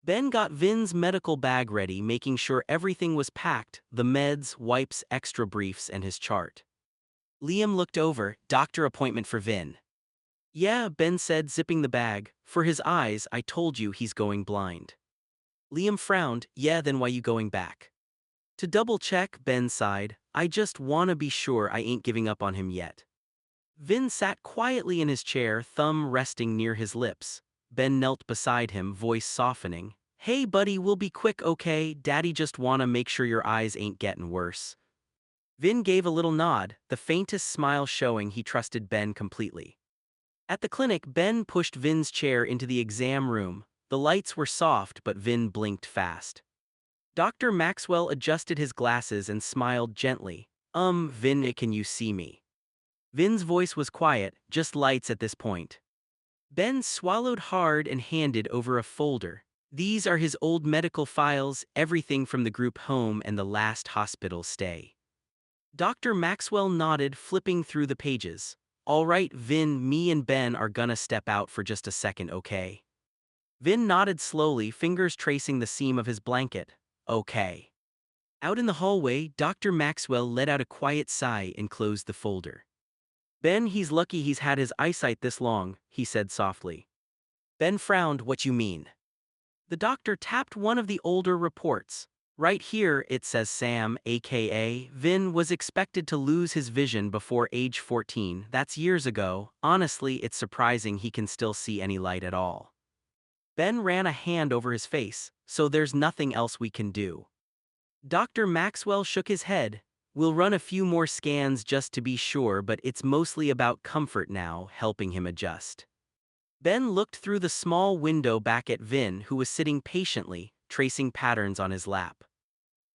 Ben got Vin's medical bag ready, making sure everything was packed, the meds, wipes, extra briefs, and his chart. Liam looked over, doctor appointment for Vin. Yeah, Ben said, zipping the bag. For his eyes, I told you he's going blind. Liam frowned. Yeah, then why you going back? To double check, Ben sighed. I just wanna be sure I ain't giving up on him yet. Vin sat quietly in his chair, thumb resting near his lips. Ben knelt beside him, voice softening. Hey buddy, we'll be quick, okay? Daddy just wanna make sure your eyes ain't getting worse. Vin gave a little nod, the faintest smile showing he trusted Ben completely. At the clinic, Ben pushed Vin's chair into the exam room. The lights were soft, but Vin blinked fast. Dr. Maxwell adjusted his glasses and smiled gently. Vin, can you see me? Vin's voice was quiet, just lights at this point. Ben swallowed hard and handed over a folder. These are his old medical files, everything from the group home and the last hospital stay. Dr. Maxwell nodded, flipping through the pages. All right, Vin, me and Ben are gonna step out for just a second, okay? Vin nodded slowly, fingers tracing the seam of his blanket. Okay. Out in the hallway, Dr. Maxwell let out a quiet sigh and closed the folder. Ben, he's lucky he's had his eyesight this long, he said softly. Ben frowned. What you mean? The doctor tapped one of the older reports. Right here, it says Sam, aka Vin, was expected to lose his vision before age 14. That's years ago. Honestly, it's surprising he can still see any light at all. Ben ran a hand over his face. So there's nothing else we can do. Dr. Maxwell shook his head. We'll run a few more scans just to be sure, but it's mostly about comfort now, helping him adjust. Ben looked through the small window back at Vin, who was sitting patiently, tracing patterns on his lap.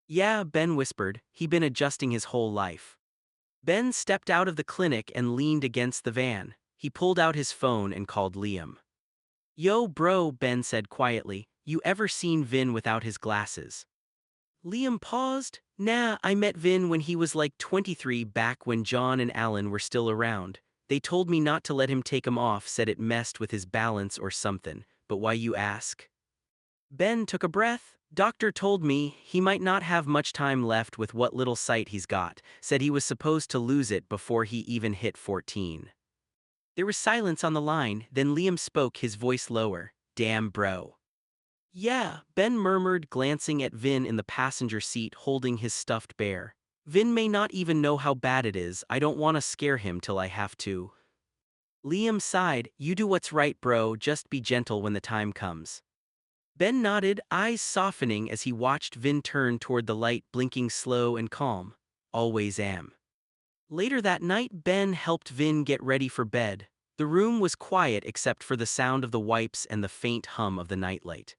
Yeah, Ben whispered, he'd been adjusting his whole life. Ben stepped out of the clinic and leaned against the van. He pulled out his phone and called Liam. Yo bro, Ben said quietly, you ever seen Vin without his glasses? Liam paused. Nah, I met Vin when he was like 23 back when John and Alan were still around. They told me not to let him take 'em off, said it messed with his balance or something, but why you ask? Ben took a breath. Doctor told me he might not have much time left with what little sight he's got, said he was supposed to lose it before he even hit 14. There was silence on the line, then Liam spoke, his voice lower. Damn bro. Yeah, Ben murmured, glancing at Vin in the passenger seat holding his stuffed bear. Vin may not even know how bad it is, I don't want to scare him till I have to. Liam sighed, you do what's right bro, just be gentle when the time comes. Ben nodded, eyes softening as he watched Vin turn toward the light, blinking slow and calm. Always am. Later that night, Ben helped Vin get ready for bed. The room was quiet except for the sound of the wipes and the faint hum of the nightlight.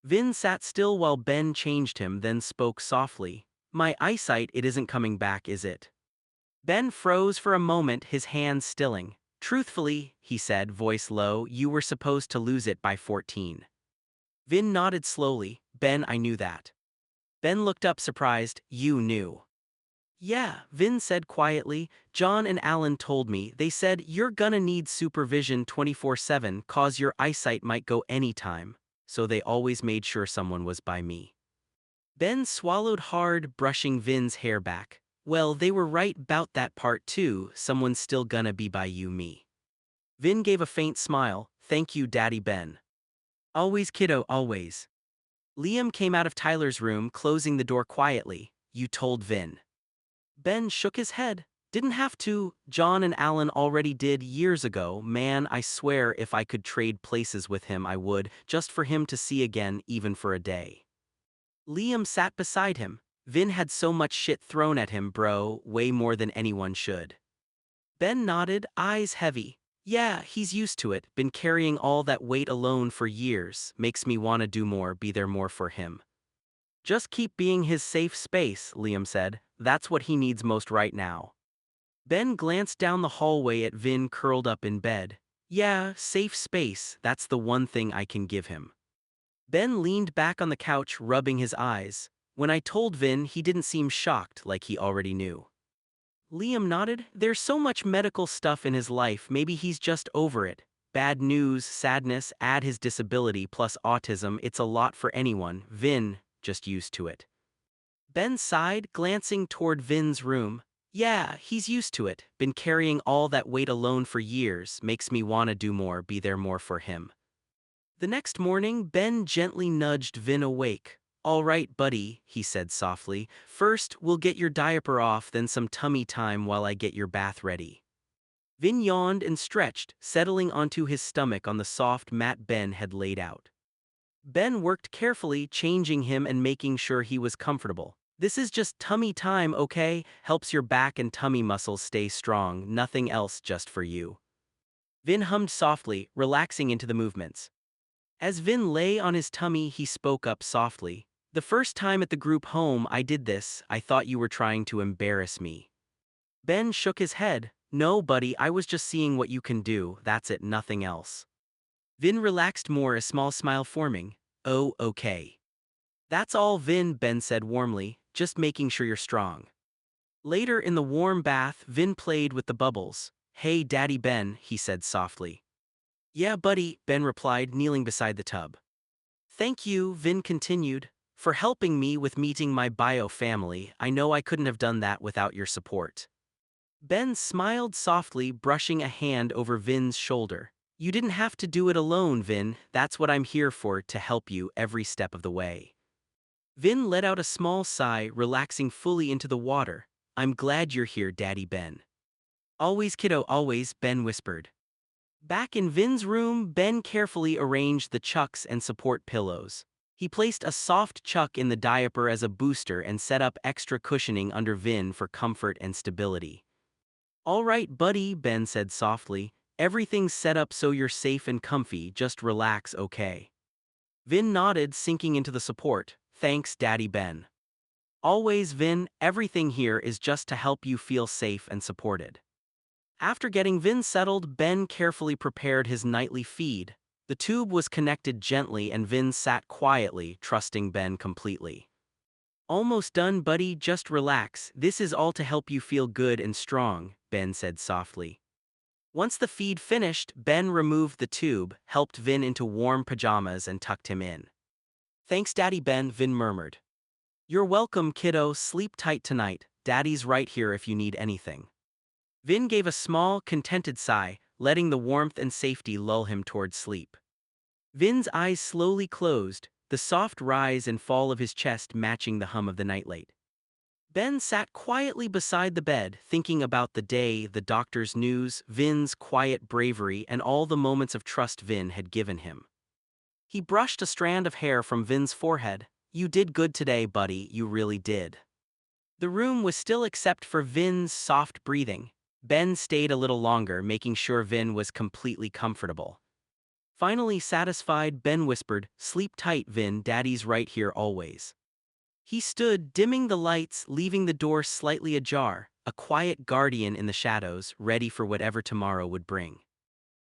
Vin sat still while Ben changed him, then spoke softly. My eyesight, it isn't coming back, is it? Ben froze for a moment, his hands stilling. Truthfully, he said, voice low, you were supposed to lose it by 14. Vin nodded slowly. Ben, I knew that. Ben looked up surprised. You knew? Yeah, Vin said quietly. John and Alan told me. They said you're gonna need supervision 24/7 cause your eyesight might go anytime. So they always made sure someone was by me. Ben swallowed hard, brushing Vin's hair back. Well, they were right about that part too, someone's still gonna be by you me. Vin gave a faint smile. Thank you, Daddy Ben. Always kiddo, always. Liam came out of Tyler's room, closing the door quietly. You told Vin. Ben shook his head. Didn't have to, John and Alan already did years ago. Man, I swear if I could trade places with him I would, just for him to see again, even for a day. Liam sat beside him. Vin had so much shit thrown at him bro, way more than anyone should. Ben nodded, eyes heavy. Yeah, he's used to it, been carrying all that weight alone for years, makes me wanna do more, be there more for him. Just keep being his safe space, Liam said, that's what he needs most right now. Ben glanced down the hallway at Vin curled up in bed. Yeah, safe space, that's the one thing I can give him. Ben leaned back on the couch, rubbing his eyes. When I told Vin, he didn't seem shocked like he already knew. Liam nodded. There's so much medical stuff in his life, maybe he's just over it. bad news, sadness, add his disability plus autism, it's a lot for anyone. Vin, just used to it. Ben sighed, glancing toward Vin's room. Yeah, he's used to it. Been carrying all that weight alone for years, makes me wanna do more, be there more for him. The next morning, Ben gently nudged Vin awake. All right, buddy, he said softly. First, we'll get your diaper off, then some tummy time while I get your bath ready. Vin yawned and stretched, settling onto his stomach on the soft mat Ben had laid out. Ben worked carefully, changing him and making sure he was comfortable. This is just tummy time, okay? Helps your back and tummy muscles stay strong, nothing else, just for you. Vin hummed softly, relaxing into the movements. As Vin lay on his tummy, he spoke up softly. The first time at the group home I did this, I thought you were trying to embarrass me. Ben shook his head. No, buddy, I was just seeing what you can do, that's it, nothing else. Vin relaxed more, a small smile forming. Oh, okay. That's all, Vin, Ben said warmly, just making sure you're strong. Later in the warm bath, Vin played with the bubbles. Hey, Daddy Ben, he said softly. Yeah, buddy, Ben replied, kneeling beside the tub. Thank you, Vin continued, for helping me with meeting my bio family. I know I couldn't have done that without your support. Ben smiled softly, brushing a hand over Vin's shoulder. You didn't have to do it alone, Vin. That's what I'm here for, to help you every step of the way. Vin let out a small sigh, relaxing fully into the water. I'm glad you're here, Daddy Ben. Always, kiddo, always, Ben whispered. Back in Vin's room, Ben carefully arranged the chucks and support pillows. He placed a soft chuck in the diaper as a booster and set up extra cushioning under Vin for comfort and stability. All right, buddy, Ben said softly. Everything's set up so you're safe and comfy, just relax, okay? Vin nodded, sinking into the support. Thanks, Daddy Ben. Always, Vin, everything here is just to help you feel safe and supported. After getting Vin settled, Ben carefully prepared his nightly feed. The tube was connected gently and Vin sat quietly, trusting Ben completely. Almost done, buddy, just relax. This is all to help you feel good and strong, Ben said softly. Once the feed finished, Ben removed the tube, helped Vin into warm pajamas and tucked him in. Thanks, Daddy Ben, Vin murmured. You're welcome, kiddo, sleep tight tonight. Daddy's right here if you need anything. Vin gave a small, contented sigh, letting the warmth and safety lull him toward sleep. Vin's eyes slowly closed, the soft rise and fall of his chest matching the hum of the nightlight. Ben sat quietly beside the bed, thinking about the day, the doctor's news, Vin's quiet bravery, and all the moments of trust Vin had given him. He brushed a strand of hair from Vin's forehead. You did good today, buddy, you really did. The room was still except for Vin's soft breathing. Ben stayed a little longer, making sure Vin was completely comfortable. Finally satisfied, Ben whispered, Sleep tight, Vin, Daddy's right here always. He stood, dimming the lights, leaving the door slightly ajar, a quiet guardian in the shadows, ready for whatever tomorrow would bring.